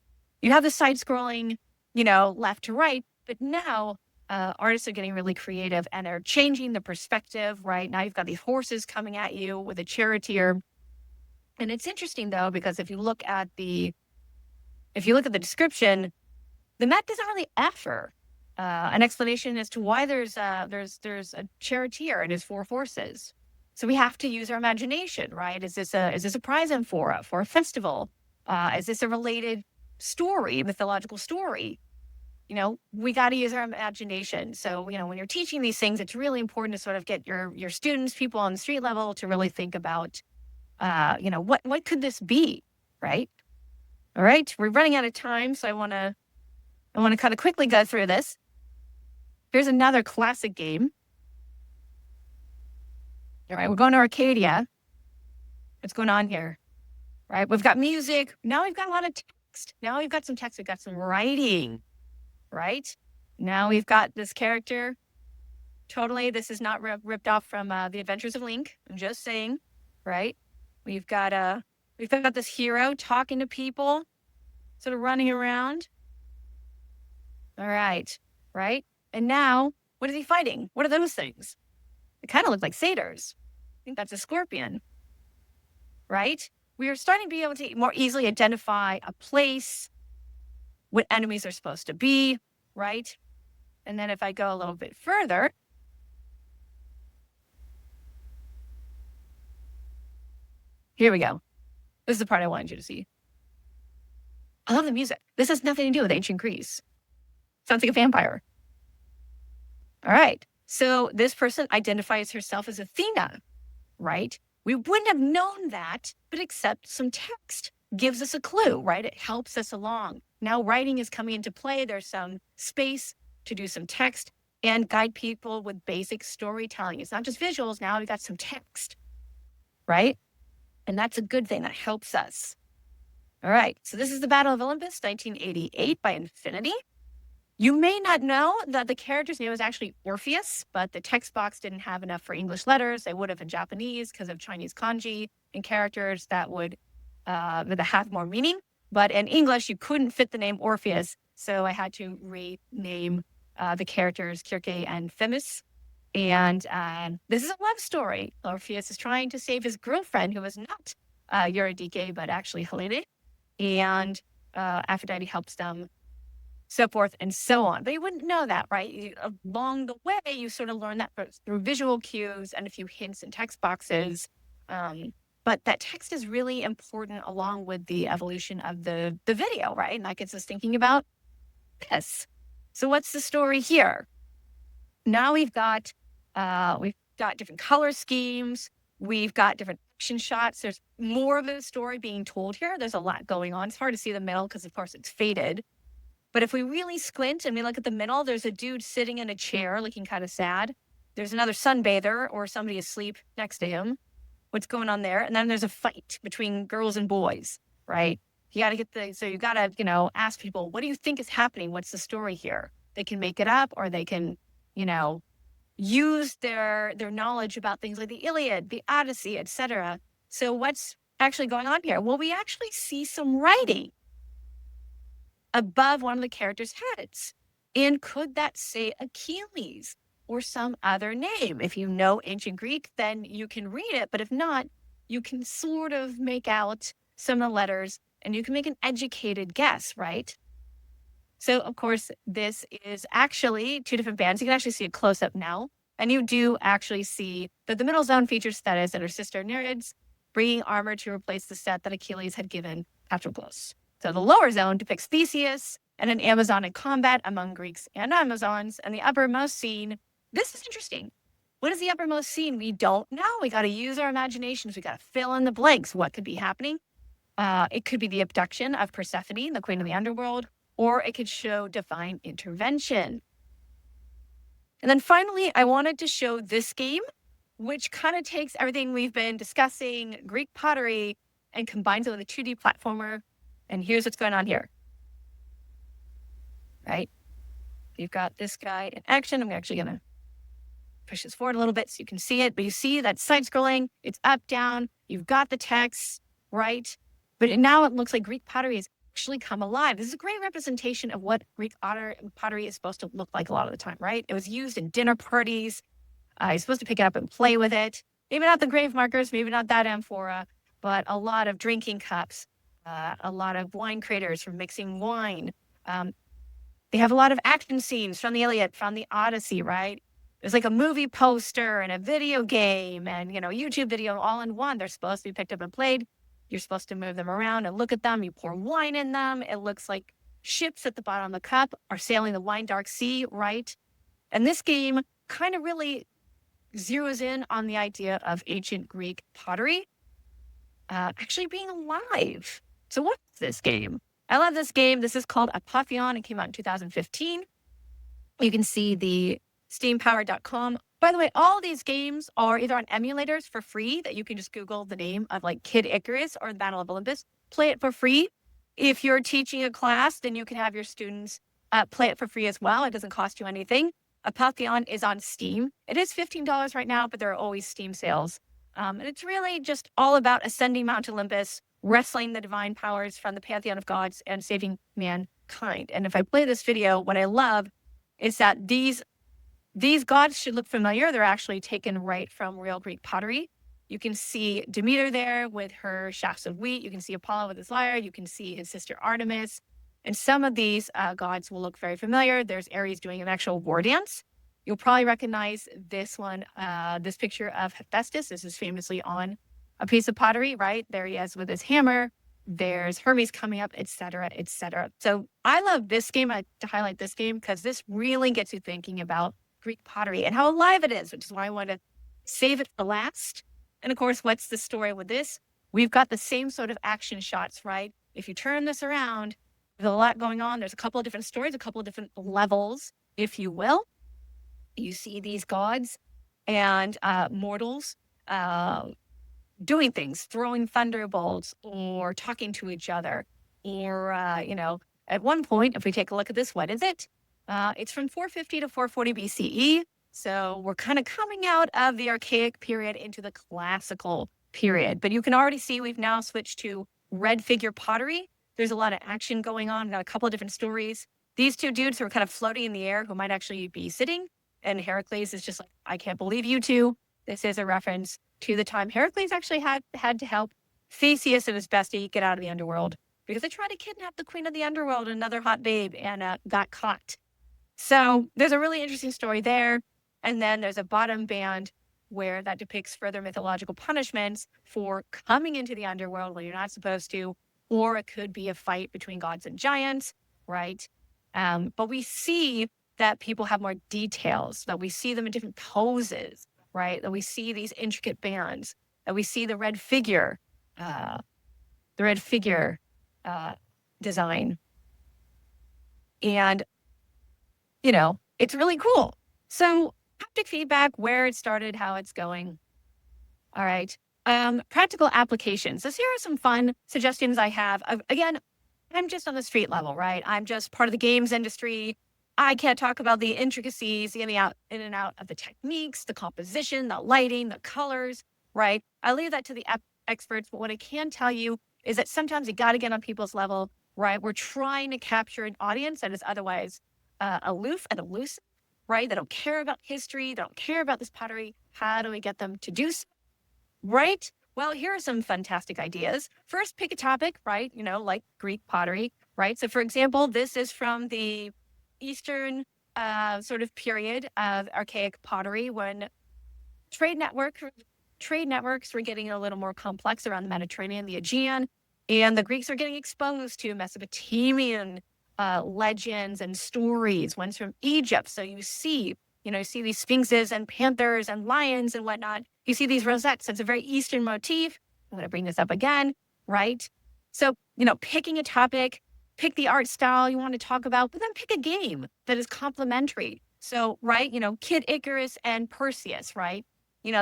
You have the side-scrolling, left to right, but now artists are getting really creative and they're changing the perspective, right? Now you've got these horses coming at you with a charioteer. And it's interesting though, because if you look at the description, the Met doesn't really offer an explanation as to why there's a charioteer and his four horses. So we have to use our imagination, right? Is this a prize amphora for a festival? Is this a related story, mythological story? We got to use our imagination. So, when you're teaching these things, it's really important to sort of get your students, people on the street level, to really think about, what could this be, right? All right, we're running out of time, so I want to kind of quickly go through this. Here's another classic game. All right, we're going to Arcadia. What's going on here? Right, we've got music. Now we've got a lot of text. Now we've got some text. We've got some writing. Right? Now we've got this character. Totally, this is not ripped off from The Adventures of Link. I'm just saying, right? We've got this hero talking to people, sort of running around. All right. Right. And now, what is he fighting? What are those things? It kind of look like satyrs. I think that's a scorpion, right? We are starting to be able to more easily identify a place, what enemies are supposed to be, right? And then if I go a little bit further, here we go. This is the part I wanted you to see. I love the music. This has nothing to do with ancient Greece. Sounds like a vampire. All right. So this person identifies herself as Athena, right? We wouldn't have known that, but except some text gives us a clue, right? It helps us along. Now writing is coming into play. There's some space to do some text and guide people with basic storytelling. It's not just visuals. Now we've got some text, right? And that's a good thing. That helps us. All right. So this is the Battle of Olympus, 1988 by Infinity. You may not know that the character's name was actually Orpheus, but the text box didn't have enough for English letters. They would have in Japanese because of Chinese kanji and characters that would have more meaning. But in English, you couldn't fit the name Orpheus. So I had to rename the characters Kirke and Themis. And this is a love story. Orpheus is trying to save his girlfriend, who is not Eurydice, but actually Helene. And Aphrodite helps them, so forth and so on. But you wouldn't know that, right? Along the way, you sort of learn that through visual cues and a few hints and text boxes. But that text is really important along with the evolution of the video, right? And that gets us thinking about this. So what's the story here? Now we've got different color schemes. We've got different action shots. There's more of a story being told here. There's a lot going on. It's hard to see the middle because, of course, it's faded. But if we really squint and we look at the middle, there's a dude sitting in a chair looking kind of sad. There's another sunbather or somebody asleep next to him. What's going on there? And then there's a fight between girls and boys, right? You got to ask people, what do you think is happening? What's the story here? They can make it up, or they can, use their knowledge about things like the Iliad, the Odyssey, etc. So what's actually going on here? Well, we actually see some writing above one of the characters' heads. And could that say Achilles or some other name? If you know ancient Greek, then you can read it. But if not, you can sort of make out some of the letters and you can make an educated guess, right? So, of course, this is actually two different bands. You can actually see a close-up now. And you do actually see that the middle zone features Thetis and her sister Nereids bringing armor to replace the set that Achilles had given Patroclus. So the lower zone depicts Theseus and an Amazon in combat among Greeks and Amazons. And the uppermost scene, this is interesting. What is the uppermost scene? We don't know. We got to use our imaginations. We got to fill in the blanks. What could be happening? It could be the abduction of Persephone, the queen of the underworld, or it could show divine intervention. And then finally, I wanted to show this game, which kind of takes everything we've been discussing, Greek pottery, and combines it with a 2D platformer. And here's what's going on here, right? You've got this guy in action. I'm actually going to push this forward a little bit so you can see it. But you see that side scrolling, it's up, down. You've got the text, right? But now it looks like Greek pottery has actually come alive. This is a great representation of what Greek pottery is supposed to look like a lot of the time, right? It was used in dinner parties. You're supposed to pick it up and play with it. Maybe not the grave markers, maybe not that amphora, but a lot of drinking cups. A lot of wine craters for mixing wine. They have a lot of action scenes from the Iliad, from the Odyssey, right? There's like a movie poster and a video game and, YouTube video all in one. They're supposed to be picked up and played. You're supposed to move them around and look at them. You pour wine in them. It looks like ships at the bottom of the cup are sailing the wine dark sea, right? And this game kind of really zeroes in on the idea of ancient Greek pottery actually being alive. So what's this game? I love this game. This is called Apotheon. It came out in 2015. You can see the steampower.com. By the way, all these games are either on emulators for free that you can just Google the name of like Kid Icarus or the Battle of Olympus. Play it for free. If you're teaching a class, then you can have your students play it for free as well. It doesn't cost you anything. Apotheon is on Steam. It is $15 right now, but there are always Steam sales. And it's really just all about ascending Mount Olympus, wrestling the divine powers from the pantheon of gods, and saving mankind kind. And if I play this video, what I love is that these gods should look familiar. They're actually taken right from real Greek pottery. You can see Demeter there with her shafts of wheat. You can see Apollo with his lyre. You can see his sister Artemis. And some of these gods will look very familiar. There's Ares doing an actual war dance. You'll probably recognize this one, this picture of Hephaestus. This is famously on a piece of pottery, right? There he is with his hammer. There's Hermes coming up, et cetera, et cetera. So I love this game. I like to highlight this game because this really gets you thinking about Greek pottery and how alive it is, which is why I want to save it for last. And of course, what's the story with this? We've got the same sort of action shots, right? If you turn this around, there's a lot going on. There's a couple of different stories, a couple of different levels, if you will. You see these gods and mortals doing things, throwing thunderbolts or talking to each other. Or, at one point, if we take a look at this, what is it? It's from 450 to 440 BCE. So we're kind of coming out of the Archaic period into the classical period. But you can already see we've now switched to red figure pottery. There's a lot of action going on. Got a couple of different stories. These two dudes who are kind of floating in the air who might actually be sitting. And Heracles is just like, I can't believe you two. This is a reference to the time Heracles actually had to help Theseus and his bestie get out of the underworld because they tried to kidnap the queen of the underworld, another hot babe, and got caught. So there's a really interesting story there. And then there's a bottom band where that depicts further mythological punishments for coming into the underworld when you're not supposed to, or it could be a fight between gods and giants, right? But we see that people have more details, that we see them in different poses, right? That we see these intricate bands, that we see the red figure design. And, it's really cool. So haptic feedback, where it started, how it's going. All right. Practical applications. So here are some fun suggestions I have. Again, I'm just on the street level, right? I'm just part of the games industry. I can't talk about the intricacies, in and out of the techniques, the composition, the lighting, the colors, right? I leave that to the experts. But what I can tell you is that sometimes you got to get on people's level, right? We're trying to capture an audience that is otherwise aloof and elusive, right? They don't care about history. They don't care about this pottery. How do we get them to do so? Right? Well, here are some fantastic ideas. First, pick a topic, right? Like Greek pottery, right? So for example, this is from the Eastern sort of period of archaic pottery when trade networks were getting a little more complex around the Mediterranean, the Aegean, and the Greeks are getting exposed to Mesopotamian legends and stories. One's from Egypt. So you see these sphinxes and panthers and lions and whatnot. You see these rosettes. It's a very Eastern motif. I'm going to bring this up again, right? So, picking a topic, pick the art style you want to talk about, but then pick a game that is complementary. So, right, Kid Icarus and Perseus, right?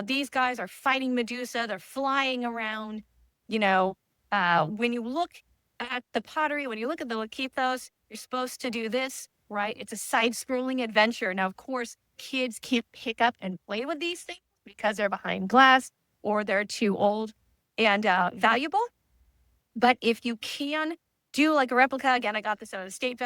These guys are fighting Medusa. They're flying around. When you look at the pottery, when you look at the Lakythos, you're supposed to do this, right? It's a side-scrolling adventure. Now, of course, kids can't pick up and play with these things because they're behind glass or they're too old and valuable. But if you can do like a replica, again, I got this at an estate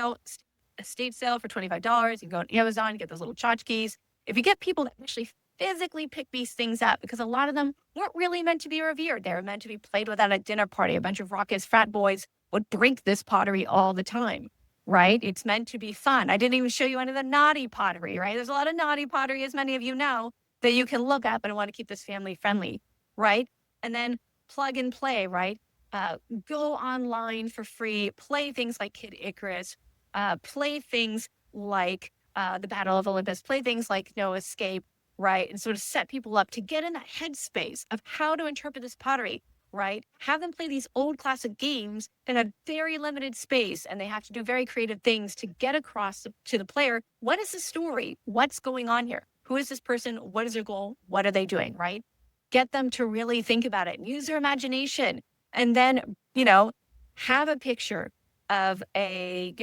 sale for $25. You can go on Amazon, you get those little tchotchkes. If you get people that actually physically pick these things up, because a lot of them weren't really meant to be revered. They were meant to be played with at a dinner party. A bunch of raucous frat boys would break this pottery all the time, right? It's meant to be fun. I didn't even show you any of the naughty pottery, right? There's a lot of naughty pottery, as many of you know, that you can look at, but I want to keep this family friendly, right? And then plug and play, right? Go online for free, play things like Kid Icarus, play things like the Battle of Olympus, play things like No Escape, right? And sort of set people up to get in that headspace of how to interpret this pottery, right? Have them play these old classic games in a very limited space, and they have to do very creative things to get across to the player, what is the story? What's going on here? Who is this person? What is their goal? What are they doing, right? Get them to really think about it and use their imagination. And then, have a picture of a,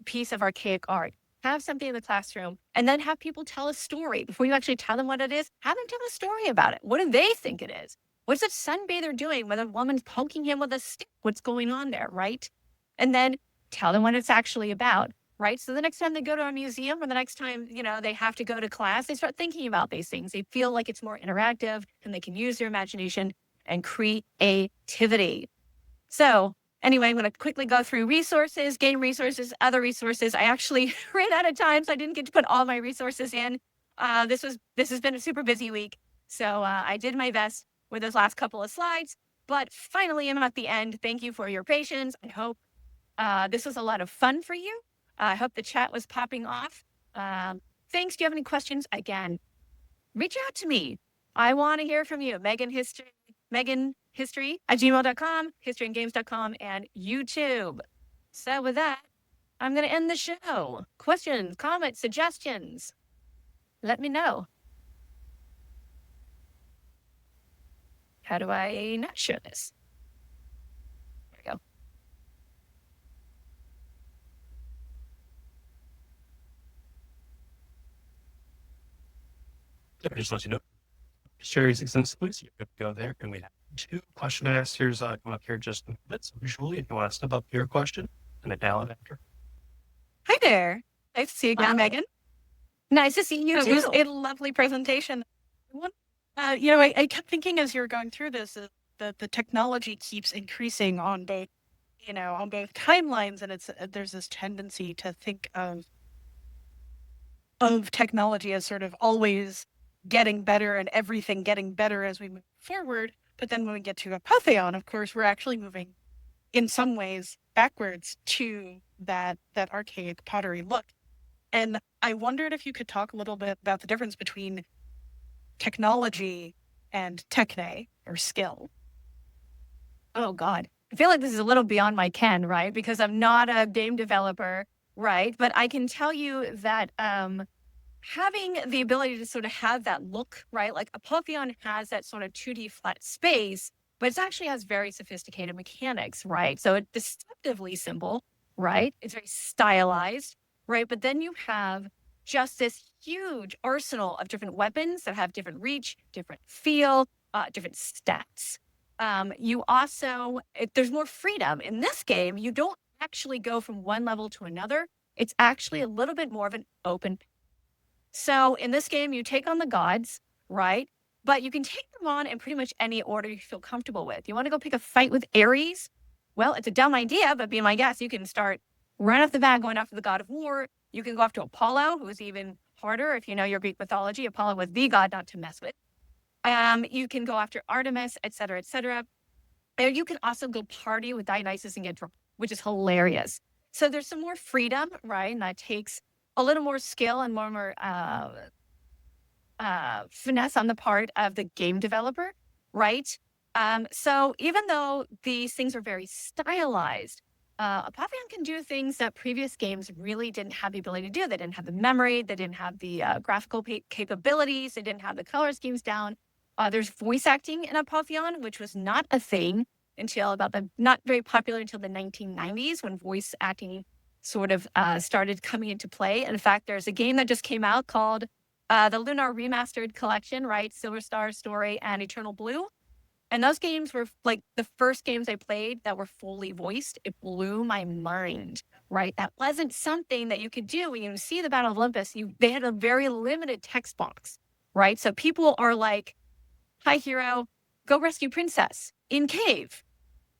piece of archaic art. Have something in the classroom, and then have people tell a story. Before you actually tell them what it is, have them tell a story about it. What do they think it is? What's that sunbather doing when a woman's poking him with a stick? What's going on there, right? And then tell them what it's actually about, right? So the next time they go to a museum or the next time, they have to go to class, they start thinking about these things. They feel like it's more interactive and they can use their imagination and creativity. So anyway, I'm going to quickly go through resources, game resources, other resources. I actually ran out of time, so I didn't get to put all my resources in. This has been a super busy week, so I did my best with those last couple of slides. But finally, I'm at the end. Thank you for your patience. I hope this was a lot of fun for you. I hope the chat was popping off. Thanks. Do you have any questions? Again, reach out to me. I want to hear from you. Meghan History@gmail.com, historyandgames.com, and YouTube. So with that, I'm going to end the show. Questions, comments, suggestions? Let me know. How do I not share this? There we go. I just want you to know, share extensively, so you could go there. And we have 2 question answers come up here just in a bit. So visually, if you want to step up your question and then down after. Hi there. Nice to see you again, Meghan. Nice to see you too. It was a lovely presentation. I kept thinking as you were going through this that the technology keeps increasing on both timelines, and there's this tendency to think of technology as sort of always getting better and everything getting better as we move forward. But then when we get to Apotheon, of course, we're actually moving in some ways backwards to that archaic pottery look. And I wondered if you could talk a little bit about the difference between technology and techne, or skill. Oh, God. I feel like this is a little beyond my ken, right? Because I'm not a game developer, right? But I can tell you that having the ability to sort of have that look, right? Like Apotheon has that sort of 2D flat space, but it actually has very sophisticated mechanics, right? So it's deceptively simple, right? It's very stylized, right? But then you have just this huge arsenal of different weapons that have different reach, different feel, different stats. You also, there's more freedom. In this game, you don't actually go from one level to another. It's actually a little bit more of an open. So in this game, you take on the gods, right? But you can take them on in pretty much any order you feel comfortable with. You want to go pick a fight with Ares? Well, it's a dumb idea, but be my guest, you can start right off the bat going after the god of war. You can go after Apollo, who's even harder if you know your Greek mythology. Apollo was the god not to mess with. You can go after Artemis, et cetera, et cetera. And you can also go party with Dionysus and get drunk, which is hilarious. So there's some more freedom, right? And that takes a little more skill and more finesse on the part of the game developer, right? So even though these things are very stylized, Apotheon can do things that previous games really didn't have the ability to do. They didn't have the memory, they didn't have the graphical capabilities, they didn't have the color schemes down. There's voice acting in Apotheon, which was not a thing until not very popular until the 1990s, when voice acting sort of started coming into play. In fact, there's a game that just came out called the Lunar Remastered Collection, right? Silver Star Story and Eternal Blue. And those games were like the first games I played that were fully voiced. It blew my mind, right? That wasn't something that you could do when you see the Battle of Olympus. They had a very limited text box, right? So people are like, "Hi, hero, go rescue princess in cave."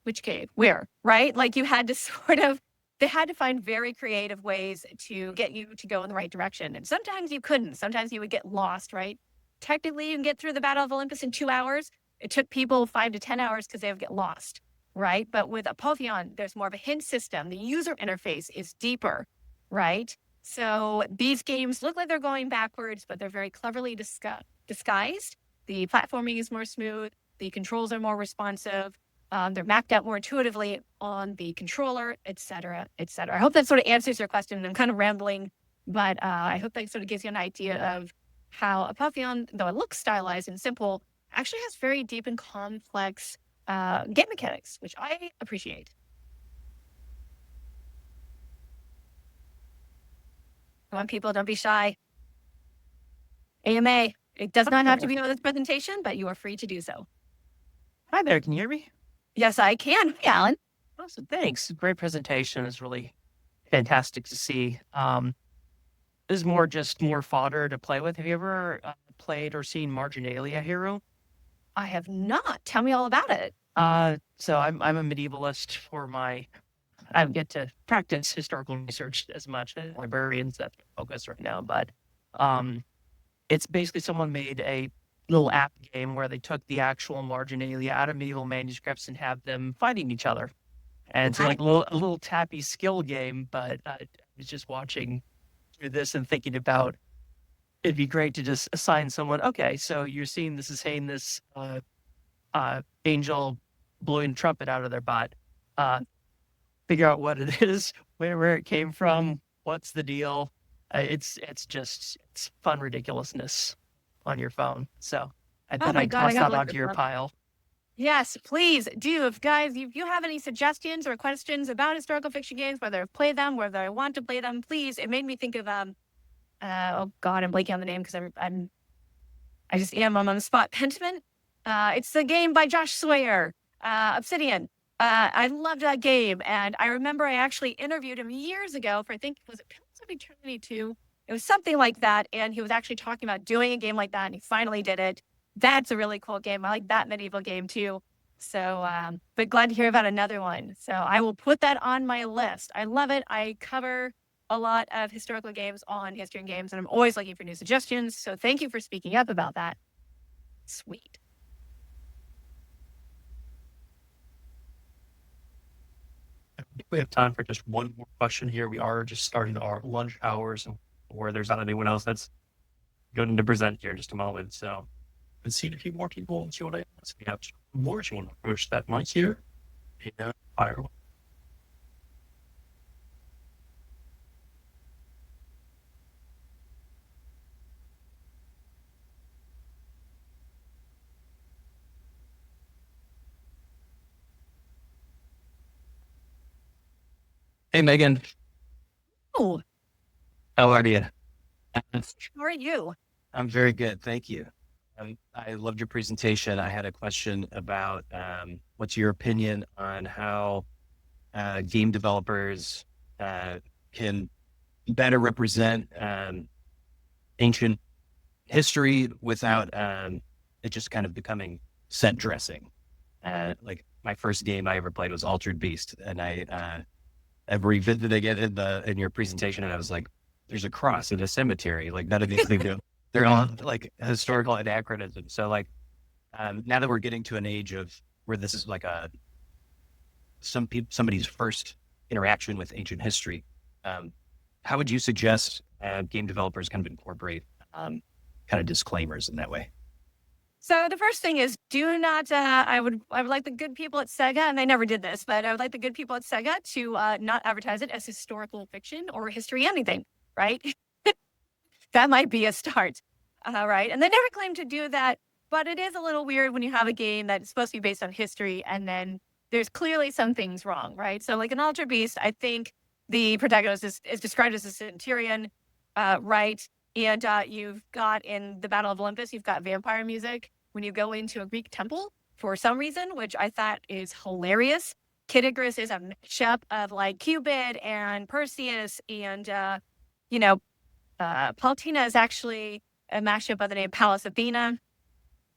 Which cave? Where? Right? Like you had to they had to find very creative ways to get you to go in the right direction. And sometimes you couldn't. Sometimes you would get lost, right? Technically, you can get through the Battle of Olympus in 2 hours. It took people 5 to 10 hours because they would get lost, right? But with Apotheon, there's more of a hint system. The user interface is deeper, right? So these games look like they're going backwards, but they're very cleverly disguised. The platforming is more smooth. The controls are more responsive. They're mapped out more intuitively on the controller, et cetera, et cetera. I hope that sort of answers your question. I'm kind of rambling, but I hope that sort of gives you an idea of how Apotheon, though it looks stylized and simple, actually has very deep and complex game mechanics, which I appreciate. Come on, people, don't be shy. AMA, it does not have to be on this presentation, but you are free to do so. Hi there, can you hear me? Yes, I can. Hey, Alan. Awesome, thanks. Great presentation. It's really fantastic to see. This is more fodder to play with. Have you ever played or seen Marginalia Hero? I have not. Tell me all about it. So I'm a medievalist for my. I don't get to practice historical research as much as librarians that focus right now, but it's basically someone made a little app game where they took the actual marginalia out of medieval manuscripts and have them fighting each other. And it's like a little tappy skill game, but I was just watching through this and thinking about it'd be great to just assign someone, okay, so you're seeing this is saying this angel blowing a trumpet out of their butt. Figure out what it is, where it came from, what's the deal. It's fun ridiculousness on your phone. So I thought I'd toss that onto your pile. Yes, please do. If guys, if you have any suggestions or questions about historical fiction games, whether I've played them, whether I want to play them, please. It made me think of oh God, I'm blanking on the name because I'm on the spot. Pentiment. It's the game by Josh Sawyer, Obsidian. I loved that game, and I remember I actually interviewed him years ago for, I think, was it Pillars of Eternity 2? It was something like that, and he was actually talking about doing a game like that, and he finally did it. That's a really cool game. I like that medieval game too. So, but glad to hear about another one. So I will put that on my list. I love it. I cover a lot of historical games on History and Games, and I'm always looking for new suggestions. So thank you for speaking up about that. Sweet. I think we have time for just one more question here. We are just starting our lunch hours, or there's not anyone else that's going to present here in just a moment. So I've seen a few more people in Q&A. So we have more. If you want to approach that mic here, and fire away. Hey, Megan. Oh, How are you? how are you? I'm very good. Thank you. I loved your presentation. I had a question about what's your opinion on how game developers can better represent ancient history without it just kind of becoming set dressing. Like my first game I ever played was Altered Beast, and I revisited again in your presentation, and I was like, "There's a cross in a cemetery." Like none of these things, they're all like historical anachronisms. So like now that we're getting to an age of where this is like somebody's first interaction with ancient history, how would you suggest game developers kind of incorporate kind of disclaimers in that way? So the first thing is, do not. I would like the good people at Sega, and they never did this, but I would like the good people at Sega to not advertise it as historical fiction or history anything. Right? That might be a start. Right? And they never claim to do that, but it is a little weird when you have a game that's supposed to be based on history, and then there's clearly some things wrong. Right? So like in Altered Beast, I think the protagonist is described as a centurion, right? And you've got in the Battle of Olympus, you've got vampire music when you go into a Greek temple for some reason, which I thought is hilarious. Kid Icarus is a mashup of like Cupid and Perseus, and Paltina is actually a mashup by the name Pallas Athena,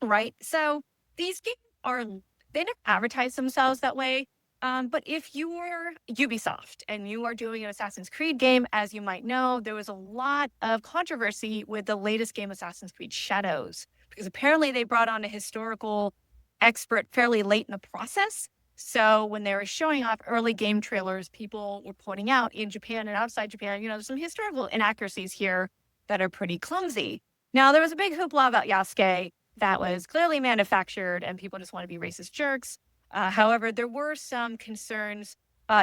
right? So these games they never advertise themselves that way. But if you're Ubisoft and you are doing an Assassin's Creed game, as you might know, there was a lot of controversy with the latest game, Assassin's Creed Shadows, because apparently they brought on a historical expert fairly late in the process. So when they were showing off early game trailers, people were pointing out in Japan and outside Japan, there's some historical inaccuracies here that are pretty clumsy. Now, there was a big hoopla about Yasuke that was clearly manufactured and people just want to be racist jerks. However, there were some concerns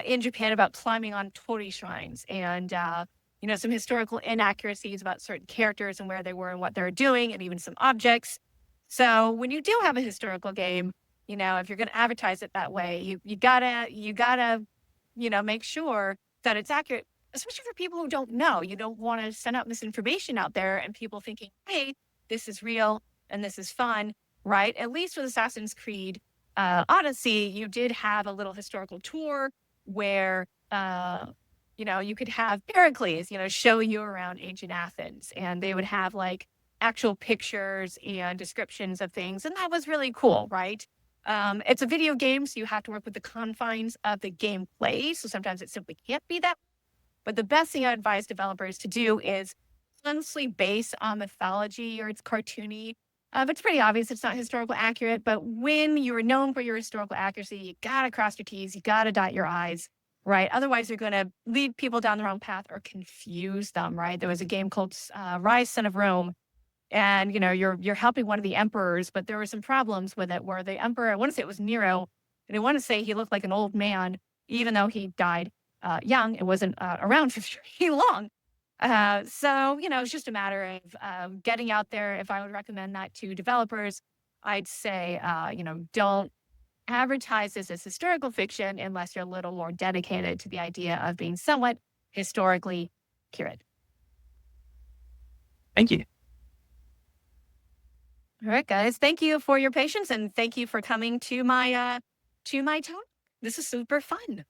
in Japan about climbing on torii shrines and, some historical inaccuracies about certain characters and where they were and what they were doing, and even some objects. So when you do have a historical game, if you're going to advertise it that way, you gotta, make sure that it's accurate, especially for people who don't know. You don't want to send out misinformation out there and people thinking, hey, this is real and this is fun, right? At least with Assassin's Creed Odyssey, you did have a little historical tour where, you could have Pericles, show you around ancient Athens, and they would have like actual pictures and descriptions of things. And that was really cool, right? It's a video game, so you have to work with the confines of the gameplay. So sometimes it simply can't be that. But the best thing I advise developers to do is honestly base on mythology, or it's cartoony. It's pretty obvious it's not historical accurate, but when you are known for your historical accuracy, you gotta cross your T's, you gotta dot your I's, right? Otherwise, you're gonna lead people down the wrong path or confuse them, right? There was a game called Rise, Son of Rome, and you're helping one of the emperors, but there were some problems with it where the emperor, I want to say it was Nero, and I want to say he looked like an old man, even though he died young. It wasn't around for very long. So, it's just a matter of getting out there. If I would recommend that to developers, I'd say, don't advertise this as historical fiction unless you're a little more dedicated to the idea of being somewhat historically accurate. Thank you. All right, guys. Thank you for your patience, and thank you for coming to my talk. This is super fun.